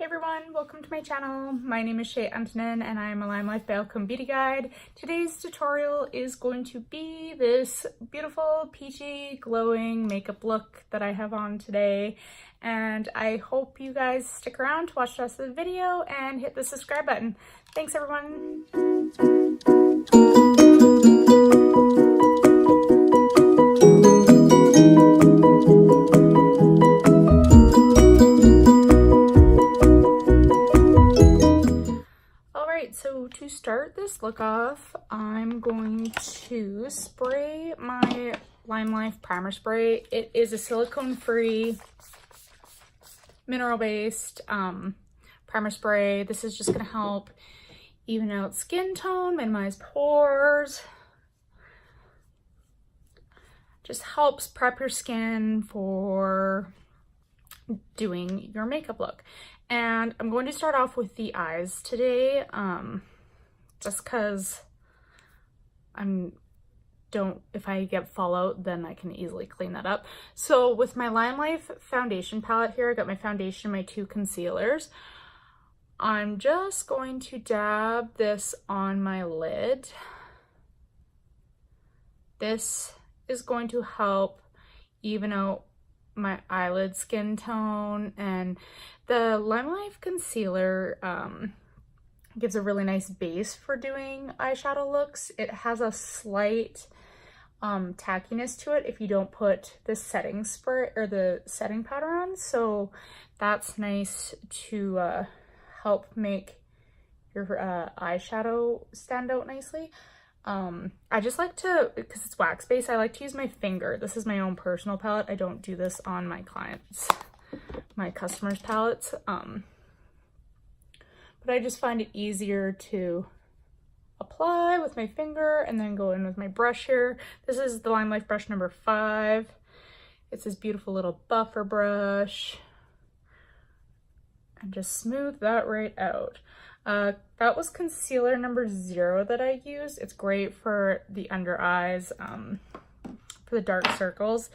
Hey everyone, welcome to my channel. My name is Shay Antonin and I'm a Lime Life Balcom Beauty Guide. Today's tutorial is going to be this beautiful peachy glowing makeup look that I have on today, and I hope you guys stick around to watch the rest of the video and hit the subscribe button. Thanks everyone. So to start this look off, I'm going to spray my Lime Life primer spray. It is a silicone-free, mineral-based primer spray. This is just going to help even out skin tone, minimize pores. Just helps prep your skin for doing your makeup look. And I'm going to start off with the eyes today, just because if I get fallout, then I can easily clean that up. So with my Lime Life foundation palette here, I got my foundation, my two concealers. I'm just going to dab this on my lid. This is going to help even out my eyelid skin tone, and the Lime Life concealer gives a really nice base for doing eyeshadow looks. It has a slight tackiness to it if you don't put the setting spray or the setting powder on, so that's nice to help make your eyeshadow stand out nicely. I just like to, because it's wax based, I like to use my finger. This is my own personal palette. I don't do this on my clients, my customers' palettes. But I just find it easier to apply with my finger and then go in with my brush here. This is the Lime Life brush number 5. It's this beautiful little buffer brush. And just smooth that right out. That was concealer number 0 that I used. It's great for the under eyes, for the dark circles.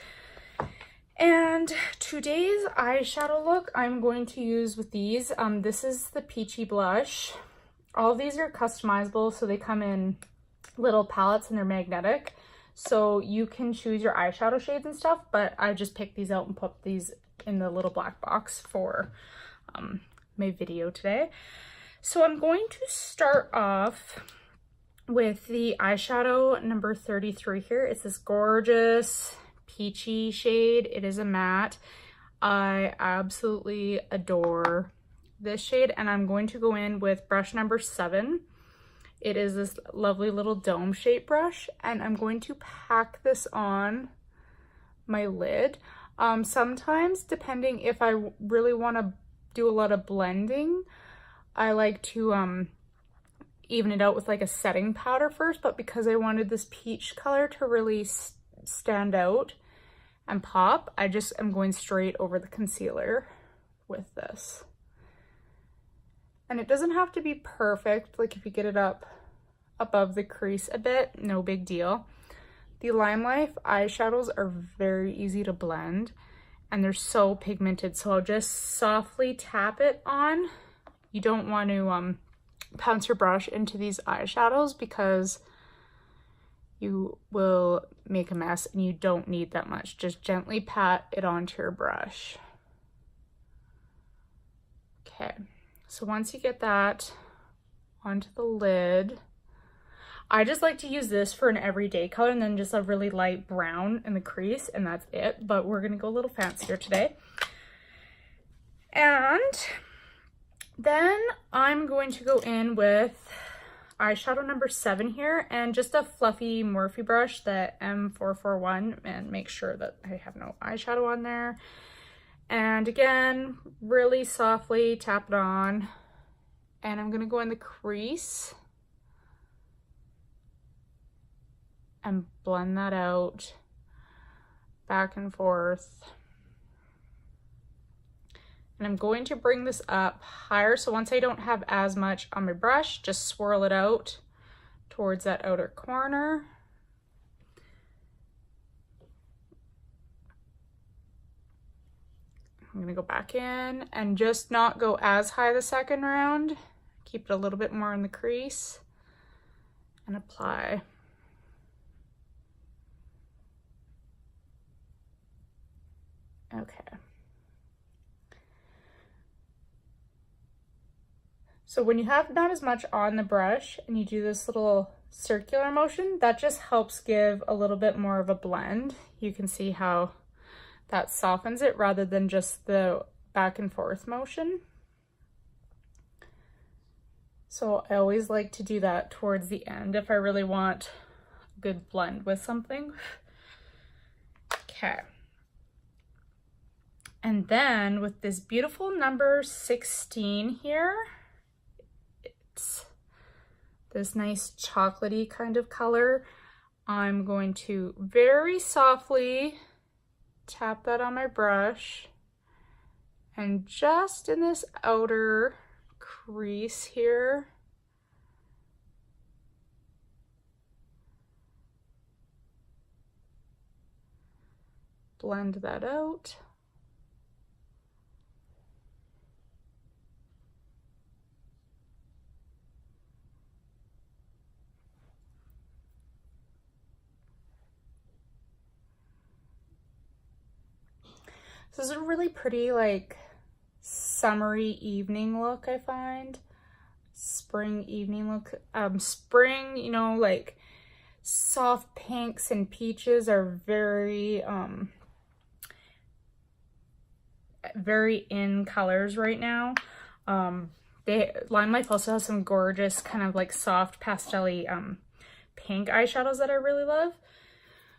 And today's eyeshadow look I'm going to use with these. This is the Peachy Blush. All of these are customizable, so they come in little palettes and they're magnetic. So you can choose your eyeshadow shades and stuff, but I just picked these out and put these in the little black box for my video today. So I'm going to start off with the eyeshadow number 33 here. It's this gorgeous peachy shade. It is a matte. I absolutely adore this shade, and I'm going to go in with brush number 7. It is this lovely little dome shape brush, and I'm going to pack this on my lid. Sometimes, depending if I really want to do a lot of blending, I like to even it out with like a setting powder first, but because I wanted this peach color to really stand out and pop, I just am going straight over the concealer with this. And it doesn't have to be perfect, like if you get it up above the crease a bit, no big deal. The Lime Life eyeshadows are very easy to blend and they're so pigmented, so I'll just softly tap it on. You don't want to pounce your brush into these eyeshadows because you will make a mess, and you don't need that much. Just gently pat it onto your brush. Okay, so once you get that onto the lid, I just like to use this for an everyday color and then just a really light brown in the crease, and that's it. But we're gonna go a little fancier today. And then I'm going to go in with eyeshadow number 7 here, and just a fluffy Morphe brush, the M441, and make sure that I have no eyeshadow on there. And again, really softly tap it on, and I'm gonna go in the crease and blend that out back and forth. And I'm going to bring this up higher, so once I don't have as much on my brush, just swirl it out towards that outer corner. I'm gonna go back in and just not go as high the second round. Keep it a little bit more in the crease and apply. Okay. So when you have not as much on the brush and you do this little circular motion, that just helps give a little bit more of a blend. You can see how that softens it rather than just the back and forth motion. So I always like to do that towards the end if I really want a good blend with something. Okay. And then with this beautiful number 16 here, it's this nice chocolatey kind of color. I'm going to very softly tap that on my brush and just in this outer crease here, blend that out. This is a really pretty, like, summery evening look, I find. Spring evening look. Spring, you know, like, soft pinks and peaches are very, very in colors right now. Lime Life also has some gorgeous kind of like soft pastel-y pink eyeshadows that I really love.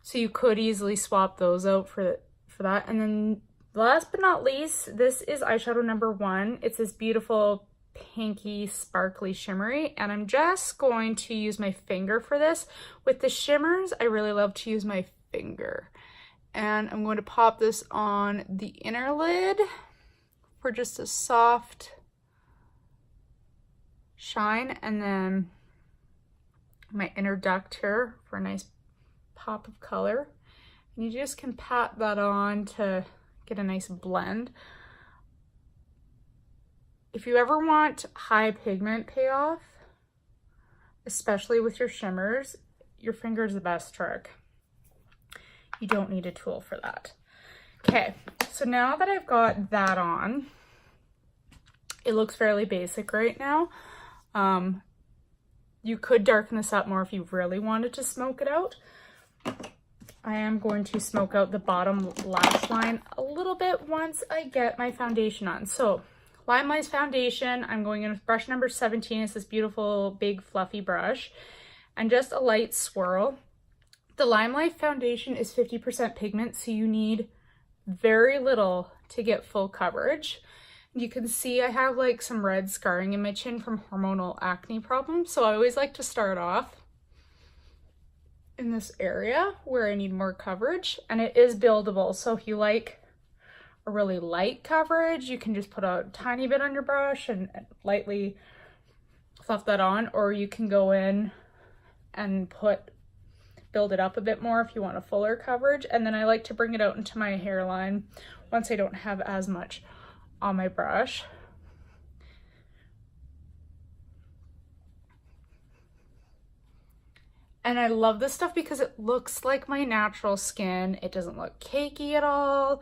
So you could easily swap those out for that. And then last but not least, this is eyeshadow number 1. It's this beautiful pinky, sparkly, shimmery, and I'm just going to use my finger for this. With the shimmers, I really love to use my finger. And I'm going to pop this on the inner lid for just a soft shine, and then my inner duct here for a nice pop of color. And you just can pat that on to get a nice blend. If you ever want high pigment payoff, especially with your shimmers, your finger is the best trick. You don't need a tool for that. Okay, so now that I've got that on, it looks fairly basic right now. You could darken this up more if you really wanted to smoke it out. I am going to smoke out the bottom lash line a little bit once I get my foundation on. So Lime Life's foundation, I'm going in with brush number 17. It's this beautiful, big, fluffy brush. And just a light swirl. The Lime Life foundation is 50% pigment, so you need very little to get full coverage. You can see I have like some red scarring in my chin from hormonal acne problems, so I always like to start off in this area where I need more coverage, and it is buildable. So if you like a really light coverage, you can just put a tiny bit on your brush and lightly fluff that on, or you can go in and build it up a bit more if you want a fuller coverage. And then I like to bring it out into my hairline once I don't have as much on my brush. And I love this stuff because it looks like my natural skin. It doesn't look cakey at all.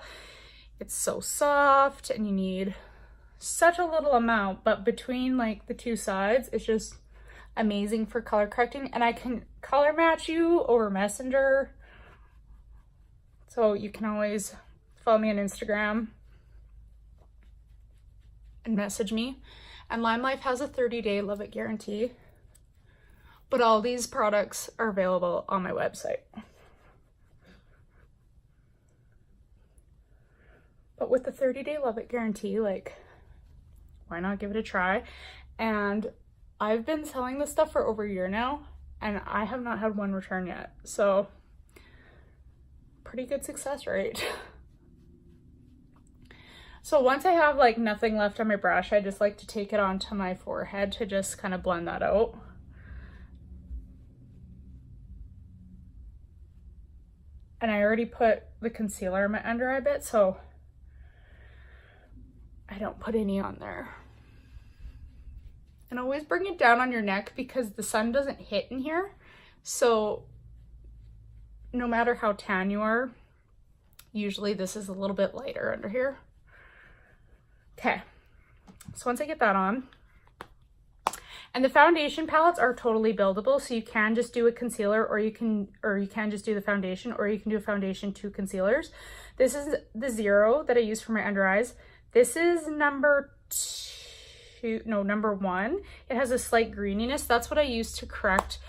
It's so soft, and you need such a little amount, but between like the two sides, it's just amazing for color correcting. And I can color match you over Messenger. So you can always follow me on Instagram and message me. And Lime Life has a 30-day love it guarantee. But all these products are available on my website. But with the 30-day love it guarantee, like, why not give it a try? And I've been selling this stuff for over a year now, and I have not had one return yet. So, pretty good success rate. So once I have like nothing left on my brush, I just like to take it onto my forehead to just kind of blend that out. And I already put the concealer in my under eye bit, so I don't put any on there. And always bring it down on your neck because the sun doesn't hit in here. So no matter how tan you are, usually this is a little bit lighter under here. Okay, so once I get that on, and the foundation palettes are totally buildable, so you can just do a concealer, or you can just do the foundation, or you can do a foundation, 2 concealers. This is the 0 that I use for my under eyes. This is number 1. It has a slight greeniness. That's what I use to correct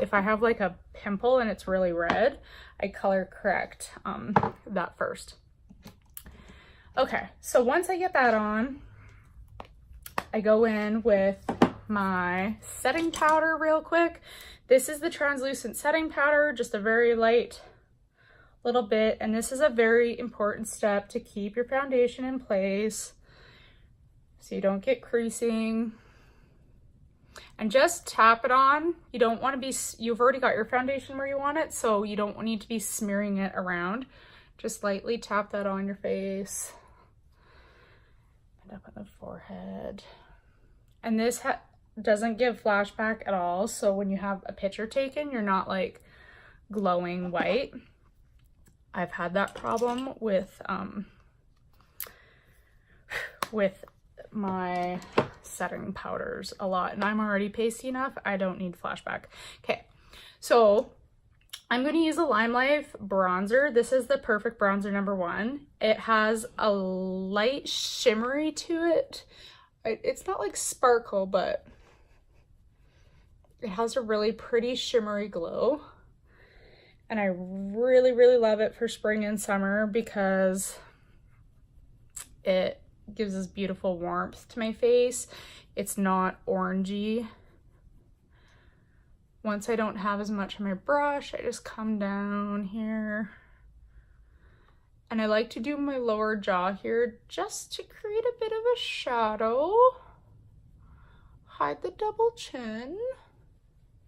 if I have like a pimple and it's really red, I color correct that first. Okay, so once I get that on, I go in with my setting powder real quick. This is the translucent setting powder, just a very light little bit, and this is a very important step to keep your foundation in place so you don't get creasing. And just tap it on. You don't want to be, you've already got your foundation where you want it, so you don't need to be smearing it around. Just lightly tap that on your face and up on the forehead. And this doesn't give flashback at all, so when you have a picture taken, you're not like glowing white. I've had that problem with my setting powders a lot, and I'm already pasty enough. I don't need flashback. Okay, so I'm going to use a Lime Life bronzer. This is the Perfect Bronzer number 1. It has a light shimmery to it. It's not like sparkle, but it has a really pretty shimmery glow. And I really, really love it for spring and summer because it gives this beautiful warmth to my face. It's not orangey. Once I don't have as much on my brush, I just come down here. And I like to do my lower jaw here just to create a bit of a shadow. Hide the double chin.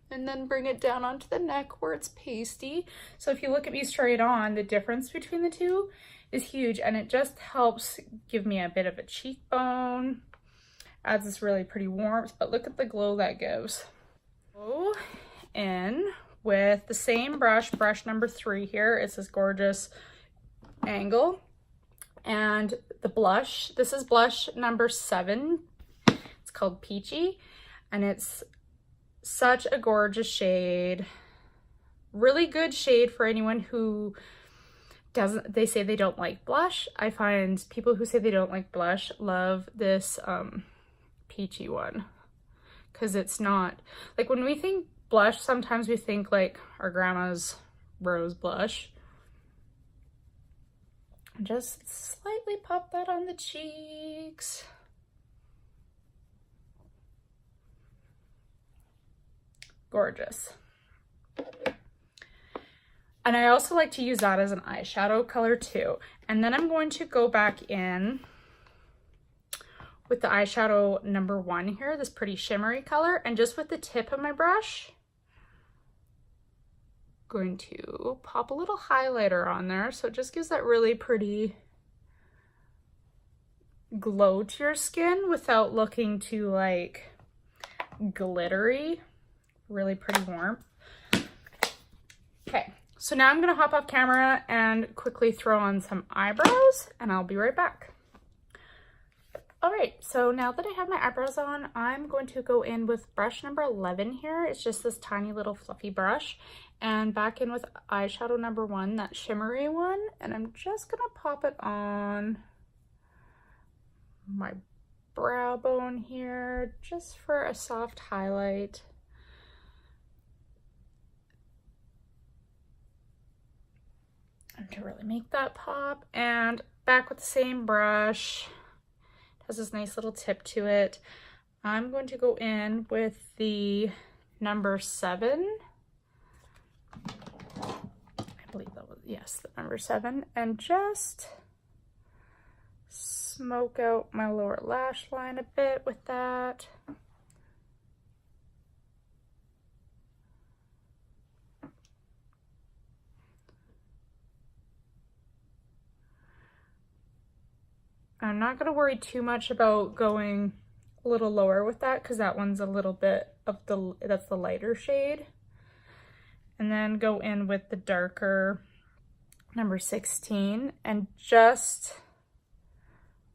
And then bring it down onto the neck where it's pasty. So if you look at me straight on, the difference between the two is huge, and it just helps give me a bit of a cheekbone. Adds this really pretty warmth, but look at the glow that gives. Go in with the same brush number 3 here. It's this gorgeous angle. And the blush, this is blush number 7. It's called Peachy, and it's such a gorgeous shade. Really good shade for anyone who doesn't, they say they don't like blush. I find people who say they don't like blush love this peachy one, because it's not, like when we think blush, sometimes we think like our grandma's rose blush. Just slightly pop that on the cheeks. Gorgeous. And I also like to use that as an eyeshadow color too. And then I'm going to go back in with the eyeshadow number 1 here, this pretty shimmery color, and just with the tip of my brush, going to pop a little highlighter on there, so it just gives that really pretty glow to your skin without looking too like glittery. Really pretty warm. Okay, so now I'm gonna hop off camera and quickly throw on some eyebrows, and I'll be right back. All right, so now that I have my eyebrows on, I'm going to go in with brush number 11 here. It's just this tiny little fluffy brush, and back in with eyeshadow number 1, that shimmery one, and I'm just gonna pop it on my brow bone here, just for a soft highlight. And to really make that pop, and back with the same brush. It has this nice little tip to it. I'm going to go in with the number 7. I believe that was, yes, the number 7, and just smoke out my lower lash line a bit with that. I'm not going to worry too much about going a little lower with that because that one's a little bit of that's the lighter shade. And then go in with the darker number 16 and just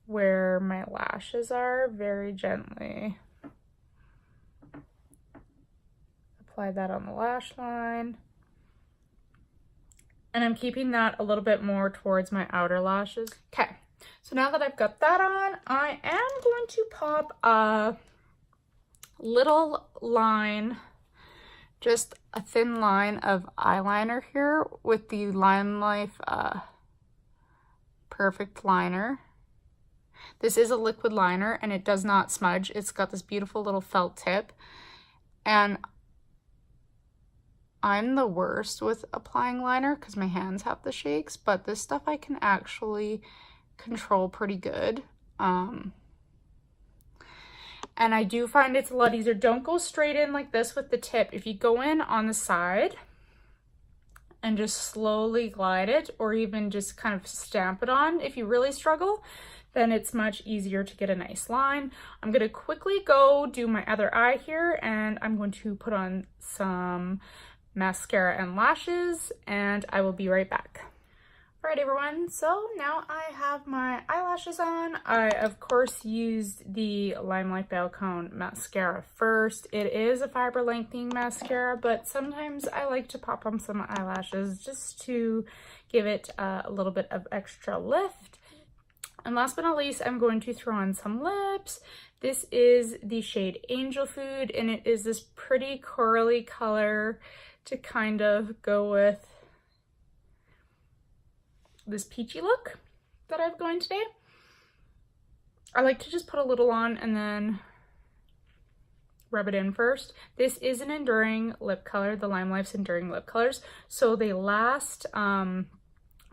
where my lashes are, very gently apply that on the lash line. And I'm keeping that a little bit more towards my outer lashes. Okay, so now that I've got that on, I am going to pop a little line, just a thin line of eyeliner here with the Lime Life Perfect Liner. This is a liquid liner and it does not smudge. It's got this beautiful little felt tip. And I'm the worst with applying liner because my hands have the shakes, but this stuff I can actually control pretty good. And I do find it's a lot easier. Don't go straight in like this with the tip. If you go in on the side and just slowly glide it, or even just kind of stamp it on if you really struggle, then it's much easier to get a nice line. I'm going to quickly go do my other eye here, and I'm going to put on some mascara and lashes, and I will be right back. All right, everyone, so now I have my eyelashes on. I, of course, used the Limelight Balcone mascara first. It is a fiber lengthening mascara, but sometimes I like to pop on some eyelashes just to give it a little bit of extra lift. And last but not least, I'm going to throw on some lips. This is the shade Angel Food, and it is this pretty corally color to kind of go with this peachy look that I've going today. I like to just put a little on and then rub it in first. This is an enduring lip color, the Lime Life's enduring lip colors. So they last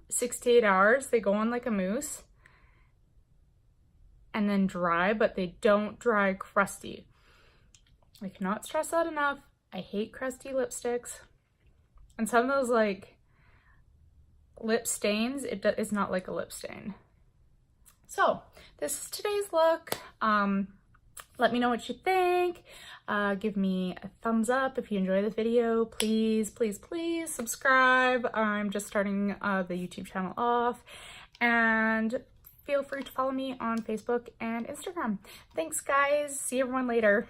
6 to 8 hours. They go on like a mousse and then dry, but they don't dry crusty. I cannot stress that enough. I hate crusty lipsticks. And some of those like lip stains, it's not like a lip stain. So this is today's look. Let me know what you think. Give me a thumbs up if you enjoy the video. Please, please, please subscribe. I'm just starting the YouTube channel off, and feel free to follow me on Facebook and Instagram. Thanks, guys. See everyone later.